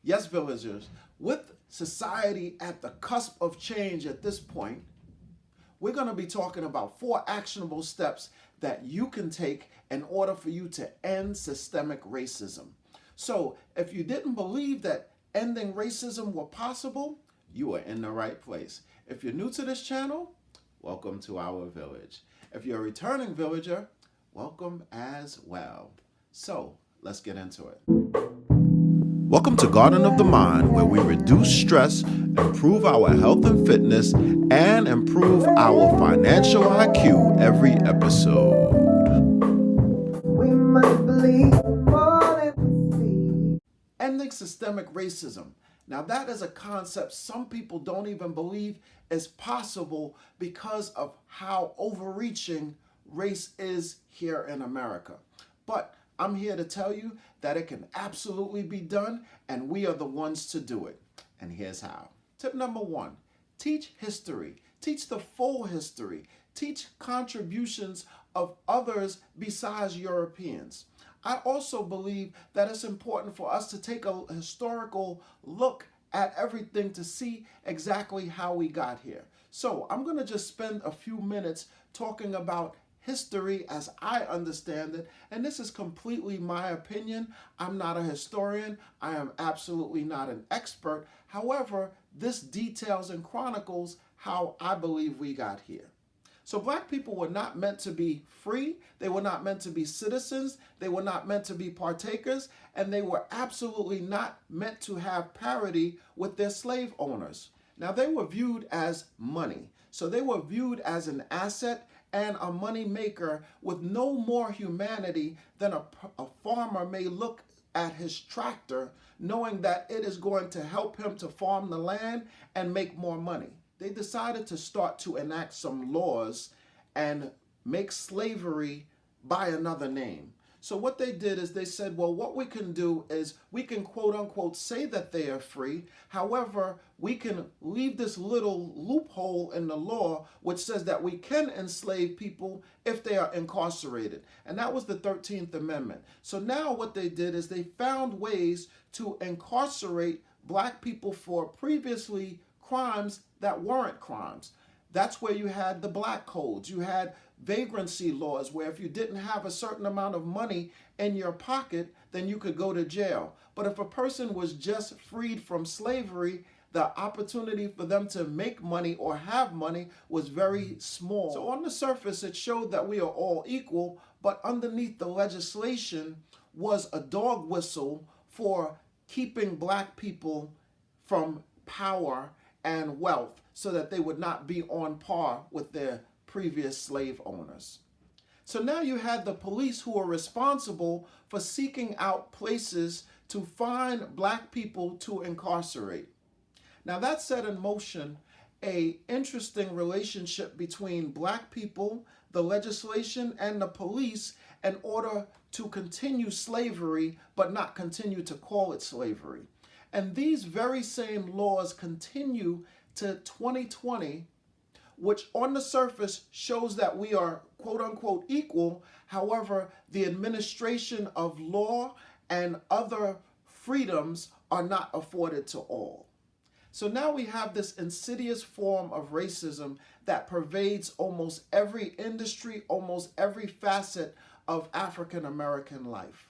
Yes, villagers, with society at the cusp of change at this point, we're going to be talking about 4 actionable steps that you can take in order for you to end systemic racism. So, if you didn't believe that ending racism were possible, you are in the right place. If you're new to this channel, welcome to our village. If you're a returning villager, welcome as well. So, let's get into it. Welcome to Garden of the Mind, where we reduce stress, improve our health and fitness, and improve our financial IQ every episode. We must believe more than we see. Ending systemic racism. Now, that is a concept some people don't even believe is possible because of how overreaching race is here in America. But I'm here to tell you that it can absolutely be done, and we are the ones to do it. And here's how. Tip number 1, teach history. Teach the full history. Teach contributions of others besides Europeans. I also believe that it's important for us to take a historical look at everything to see exactly how we got here. So I'm going to just spend a few minutes talking about history as I understand it, and this is completely my opinion. I'm not a historian. I am absolutely not an expert. However, this details and chronicles how I believe we got here. So black people were not meant to be free. They were not meant to be citizens. They were not meant to be partakers, and they were absolutely not meant to have parity with their slave owners. Now, they were viewed as money. So they were viewed as an asset and a money maker with no more humanity than a farmer may look at his tractor knowing that it is going to help him to farm the land and make more money. They decided to start to enact some laws and make slavery by another name. So what they did is they said, well, what we can do is we can quote unquote say that they are free. However, we can leave this little loophole in the law which says that we can enslave people if they are incarcerated. And that was the 13th Amendment. So now what they did is they found ways to incarcerate black people for previously crimes that weren't crimes. That's where you had the black codes. You had vagrancy laws where if you didn't have a certain amount of money in your pocket, then you could go to jail. But if a person was just freed from slavery, the opportunity for them to make money or have money was very small. So on the surface, it showed that we are all equal, but underneath the legislation was a dog whistle for keeping black people from power and wealth so that they would not be on par with their previous slave owners. So now you had the police who were responsible for seeking out places to find black people to incarcerate. Now that set in motion an interesting relationship between black people, the legislation, and the police in order to continue slavery but not continue to call it slavery. And these very same laws continue to 2020, which on the surface shows that we are quote unquote equal. However, the administration of law and other freedoms are not afforded to all. So now we have this insidious form of racism that pervades almost every industry, almost every facet of African American life.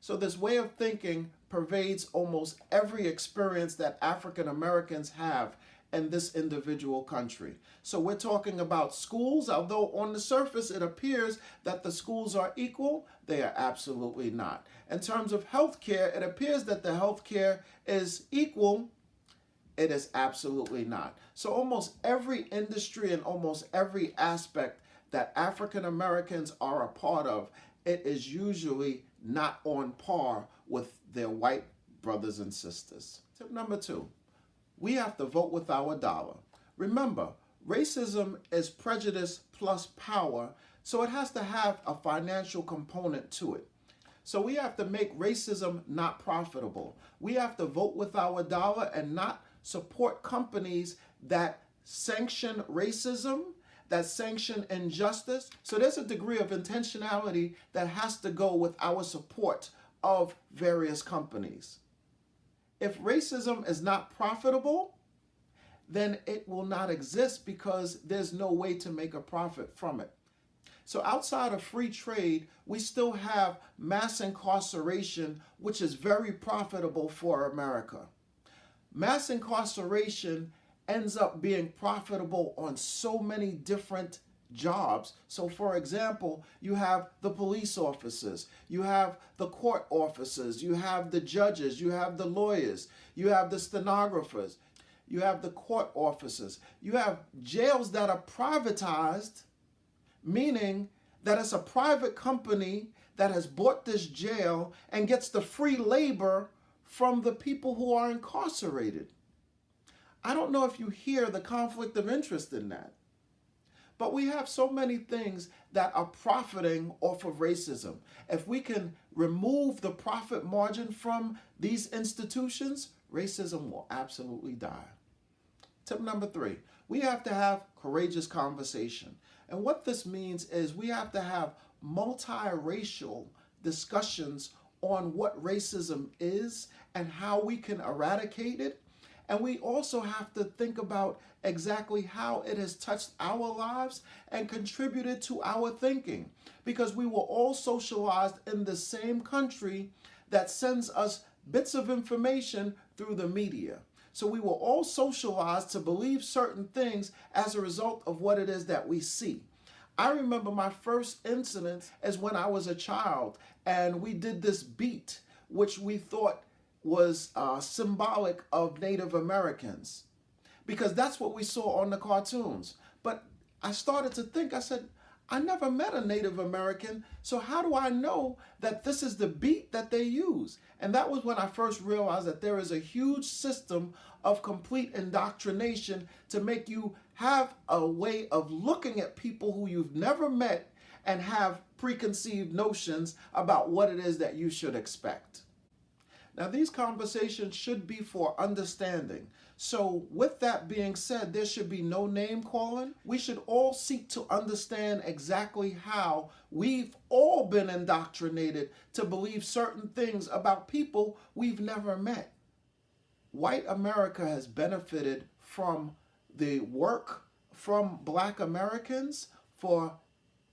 So this way of thinking pervades almost every experience that African Americans have in this individual country. So we're talking about schools. Although on the surface it appears that the schools are equal, they are absolutely not. In terms of healthcare, it appears that the healthcare is equal. It is absolutely not. So almost every industry and almost every aspect that African Americans are a part of, it is usually not on par with their white brothers and sisters. Tip number 2, we have to vote with our dollar. Remember, racism is prejudice plus power, so it has to have a financial component to it. So we have to make racism not profitable. We have to vote with our dollar and not support companies that sanction racism, that sanction injustice. So there's a degree of intentionality that has to go with our support of various companies. If racism is not profitable, then it will not exist because there's no way to make a profit from it. So outside of free trade, we still have mass incarceration, which is very profitable for America. Mass incarceration ends up being profitable on so many different jobs. So for example, you have the police officers, you have the court officers, you have the judges, you have the lawyers, you have the stenographers, you have the court officers, you have jails that are privatized, meaning that it's a private company that has bought this jail and gets the free labor from the people who are incarcerated. I don't know if you hear the conflict of interest in that. But we have so many things that are profiting off of racism. If we can remove the profit margin from these institutions, racism will absolutely die. Tip number 3, we have to have courageous conversation. And what this means is we have to have multiracial discussions on what racism is and how we can eradicate it. And we also have to think about exactly how it has touched our lives and contributed to our thinking. Because we were all socialized in the same country that sends us bits of information through the media. So we were all socialized to believe certain things as a result of what it is that we see. I remember my first incident as when I was a child, and we did this beat, which we thought was symbolic of Native Americans, because that's what we saw on the cartoons. But I started to think, I said, I never met a Native American, so how do I know that this is the beat that they use? And that was when I first realized that there is a huge system of complete indoctrination to make you have a way of looking at people who you've never met and have preconceived notions about what it is that you should expect. Now, these conversations should be for understanding. So with that being said, there should be no name calling. We should all seek to understand exactly how we've all been indoctrinated to believe certain things about people we've never met. White America has benefited from the work from Black Americans for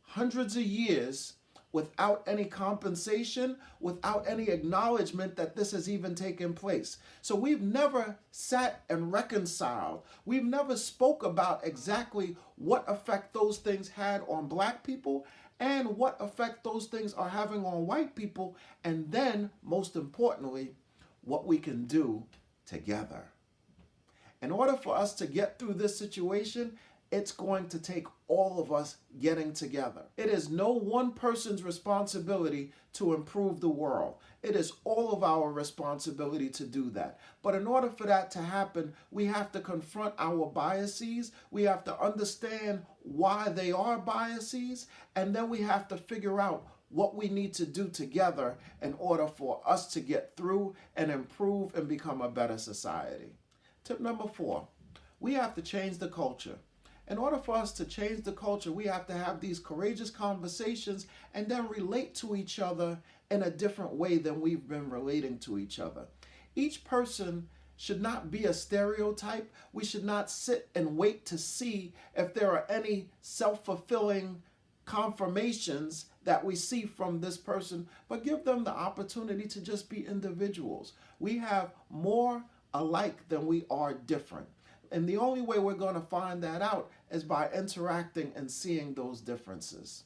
hundreds of years without any compensation, without any acknowledgement that this has even taken place. So we've never sat and reconciled. We've never spoke about exactly what effect those things had on Black people and what effect those things are having on white people, and then, most importantly, what we can do together. In order for us to get through this situation, it's going to take all of us getting together. It is no one person's responsibility to improve the world. It is all of our responsibility to do that. But in order for that to happen, we have to confront our biases. We have to understand why they are biases. And then we have to figure out what we need to do together in order for us to get through and improve and become a better society. Tip number 4, we have to change the culture. In order for us to change the culture, we have to have these courageous conversations and then relate to each other in a different way than we've been relating to each other. Each person should not be a stereotype. We should not sit and wait to see if there are any self-fulfilling confirmations that we see from this person, but give them the opportunity to just be individuals. We have more alike than we are different. And the only way we're going to find that out is by interacting and seeing those differences.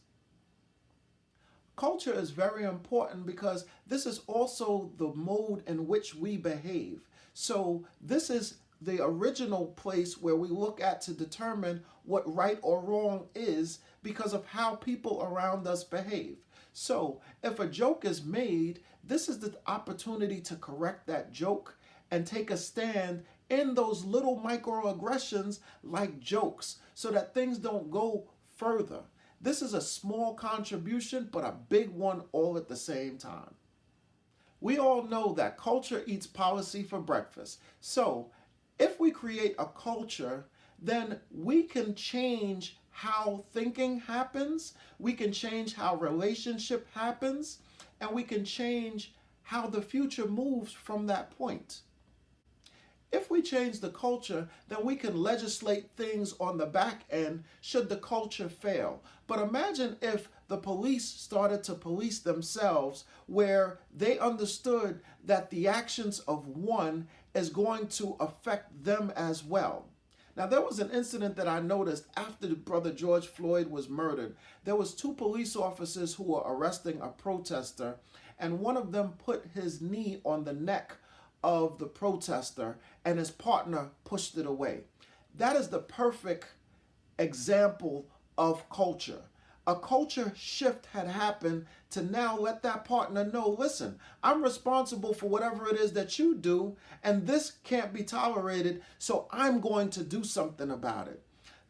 Culture is very important because this is also the mode in which we behave. So this is the original place where we look at to determine what right or wrong is because of how people around us behave. So if a joke is made, this is the opportunity to correct that joke and take a stand in those little microaggressions like jokes so that things don't go further. This is a small contribution, but a big one all at the same time. We all know that culture eats policy for breakfast. So if we create a culture, then we can change how thinking happens, we can change how relationship happens, and we can change how the future moves from that point. If we change the culture, then we can legislate things on the back end should the culture fail. But imagine if the police started to police themselves, where they understood that the actions of one is going to affect them as well. Now, there was an incident that I noticed after the brother George Floyd was murdered. There was two police officers who were arresting a protester, and one of them put his knee on the neck of the protester, and his partner pushed it away. That is the perfect example of culture. A culture shift had happened to now let that partner know, listen, I'm responsible for whatever it is that you do, and this can't be tolerated, so I'm going to do something about it.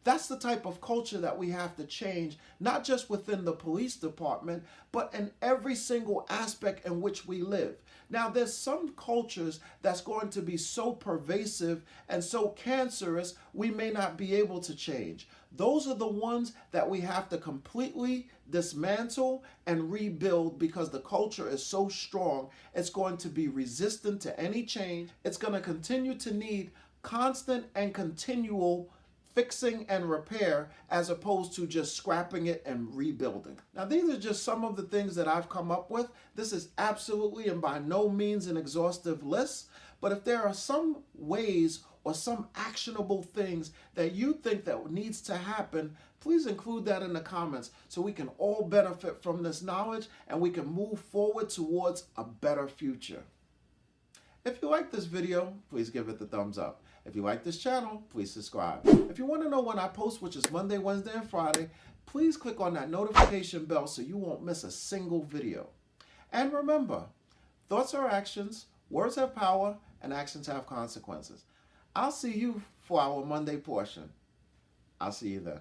That's the type of culture that we have to change, not just within the police department, but in every single aspect in which we live. Now, there's some cultures that's going to be so pervasive and so cancerous, we may not be able to change. Those are the ones that we have to completely dismantle and rebuild, because the culture is so strong, it's going to be resistant to any change. It's going to continue to need constant and continual fixing and repair, as opposed to just scrapping it and rebuilding. Now, these are just some of the things that I've come up with. This is absolutely and by no means an exhaustive list, but if there are some ways or some actionable things that you think that needs to happen, please include that in the comments so we can all benefit from this knowledge and we can move forward towards a better future. If you like this video, please give it the thumbs up. If you like this channel, please subscribe. If you want to know when I post, which is Monday, Wednesday, and Friday, please click on that notification bell so you won't miss a single video. And remember, thoughts are actions, words have power, and actions have consequences. I'll see you for our Monday portion. I'll see you then.